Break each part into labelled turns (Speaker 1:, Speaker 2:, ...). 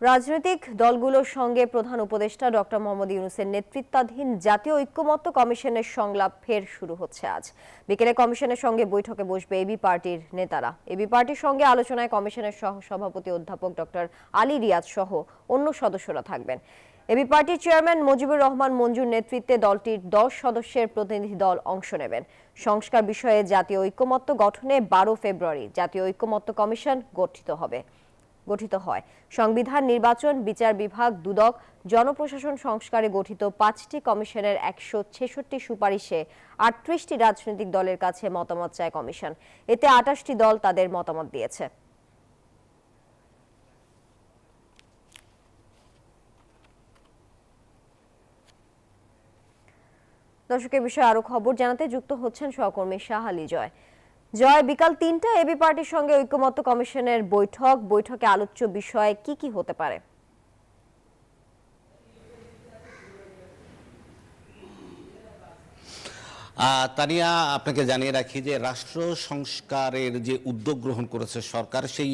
Speaker 1: রাজনৈতিক দলগুলোর সঙ্গে প্রধান উপদেষ্টা ডক্টর মোহাম্মদ ইউনূসের নেতৃত্বাধীন জাতীয় ঐক্যমত্য কমিশনের সংলাপ ফের শুরু হচ্ছে আজ বিকেলে কমিশনের সঙ্গে বৈঠকে বসবে এবি পার্টির নেতারা। এবি পার্টির সঙ্গে আলোচনায় কমিশনের সহ সভাপতি অধ্যাপক ডক্টর আলী রিয়াজ সহ অন্য সদস্যরা থাকবেন। এবি পার্টির চেয়ারম্যান মুজিবুর রহমান মঞ্জুর নেতৃত্বে দলটির 10 সদস্যের প্রতিনিধি দল অংশ নেবেন। সংস্কার বিষয়ে জাতীয় ঐক্যমত্য গঠনে 12 ফেব্রুয়ারি জাতীয় ঐক্যমত্য কমিশন গঠিত হয়। সংবিধান, নির্বাচন, বিচার বিভাগ, দুদক, জনপ্রশাসন সংস্কারে গঠিত 5টি কমিশনের 166টি সুপারিশে 38টি রাজনৈতিক দলের কাছে মতামত চায় কমিশন। এতে 28টি দল তাদের মতামত দিয়েছে। দর্শকের বিষয়ে আরো খবর জানাতে যুক্ত হচ্ছেন সহকর্মী শাহ আলী জয়। বিকাল 3টায় এবি পার্টির সঙ্গে ঐক্যমত্য কমিশনের বৈঠকে আলোচ্য বিষয় কি হতে পারে?
Speaker 2: তানিয়া, আপনাকে জানিয়ে রাখি যে রাষ্ট্র সংস্কারের যে উদ্যোগ গ্রহণ করেছে সরকার, সেই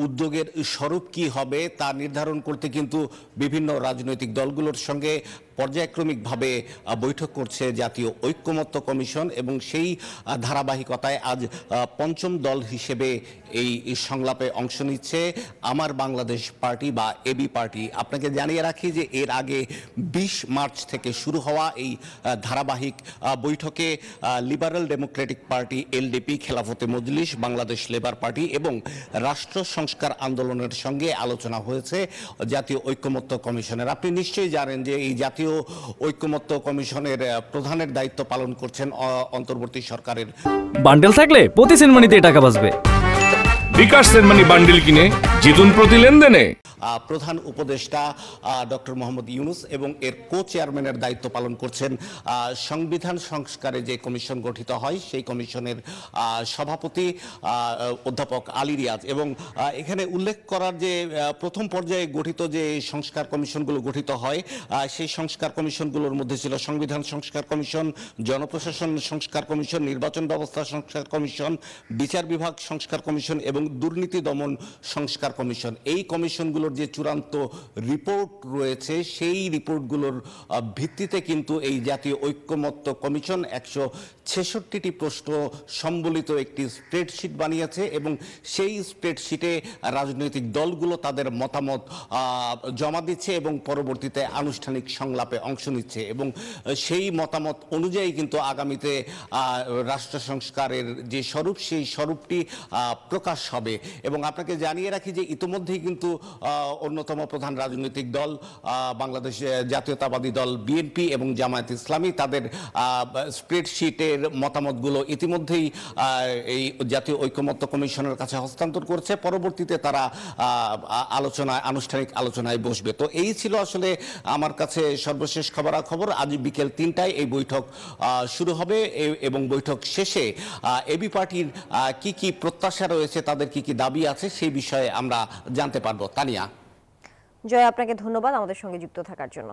Speaker 2: উদ্যোগের স্বরূপ কি হবে তা নির্ধারণ করতে কিন্তু বিভিন্ন রাজনৈতিক দলগুলোর সঙ্গে পর্যায়ক্রমিকভাবে বৈঠক করছে জাতীয় ঐক্যমত্য কমিশন এবং সেই ধারাবাহিকতায় আজ পঞ্চম দল হিসেবে এই সংলাপে অংশ নিচ্ছে আমার বাংলাদেশ পার্টি বা এবি পার্টি। আপনাকে জানিয়ে রাখি যে এর আগে 20 মার্চ থেকে শুরু হওয়া এই ধারাবাহিক বৈঠকে লিবারেল ডেমোক্রেটিক পার্টি এলডিপি, খেলাফতে মজলিস, বাংলাদেশ লেবার পার্টি এবং রাষ্ট্র সংস্কার আন্দোলনের সঙ্গে আলোচনা হয়েছে জাতীয় ঐক্যমত্য কমিশনের। আপনি নিশ্চয়ই জানেন যে এই জাতীয় ঐক্যমত্য কমিশনের প্রধানের দায়িত্ব পালন করছেন অন্তর্বর্তী সরকারের।
Speaker 3: বান্ডেল থাকলে প্রতি সেনমানিতে টাকা বাঁচবে।
Speaker 4: বিকাশ সেনমানি বান্ডেল কিনে জিতুন প্রতি লেনদেনে।
Speaker 2: প্রধান উপদেষ্টা ডক্টর মোহাম্মদ ইউনূস এবং এর কো চেয়ারম্যানের দায়িত্ব পালন করছেন সংবিধান সংস্কারে যে কমিশন গঠিত হয় সেই কমিশনের সভাপতি অধ্যাপক আলী রিয়াজ। এবং এখানে উল্লেখ করার যে প্রথম পর্যায়ে গঠিত যে সংস্কার কমিশনগুলো গঠিত হয় সেই সংস্কার কমিশনগুলোর মধ্যে ছিল সংবিধান সংস্কার কমিশন, জনপ্রশাসন সংস্কার কমিশন, নির্বাচন ব্যবস্থা সংস্কার কমিশন, বিচার বিভাগ সংস্কার কমিশন এবং দুর্নীতি দমন সংস্কার কমিশন। এই কমিশনগুলোর যে চূড়ান্ত রিপোর্ট রয়েছে সেই রিপোর্টগুলোর ভিত্তিতে কিন্তু এই জাতীয় ঐক্যমত্য কমিশন 166টি প্রশ্ন সম্বলিত একটি স্প্রেডশিট বানিয়েছে এবং সেই স্প্রেডশিটে রাজনৈতিক দলগুলো তাদের মতামত জমা দিচ্ছে এবং পরবর্তীতে আনুষ্ঠানিক সংলাপে অংশ নিচ্ছে এবং সেই মতামত অনুযায়ী কিন্তু আগামীতে রাষ্ট্র সংস্কারের যে স্বরূপ সেই স্বরূপটি প্রকাশ হবে। এবং আপনাকে জানিয়ে রাখি যে ইতিমধ্যেই কিন্তু অন্যতম প্রধান রাজনৈতিক দল বাংলাদেশ জাতীয়তাবাদী দল বিএনপি এবং জামায়াত ইসলামী তাদের স্প্রেডশিটের মতামতগুলো ইতিমধ্যেই এই জাতীয় ঐক্যমত্য কমিশনের কাছে হস্তান্তর করছে। পরবর্তীতে তারা আনুষ্ঠানিক আলোচনায় বসবে। তো এই ছিল আসলে আমার কাছে সর্বশেষ খবরাখবর। আজ বিকেল 3টায় এই বৈঠক শুরু হবে এবং বৈঠক শেষে এবি পার্টির কি প্রত্যাশা রয়েছে, তাদের কি দাবি আছে সেই বিষয়ে আমরা জানতে পারবো। তানিয়া,
Speaker 1: জয়, আপনাকে ধন্যবাদ আমাদের সঙ্গে যুক্ত থাকার জন্য।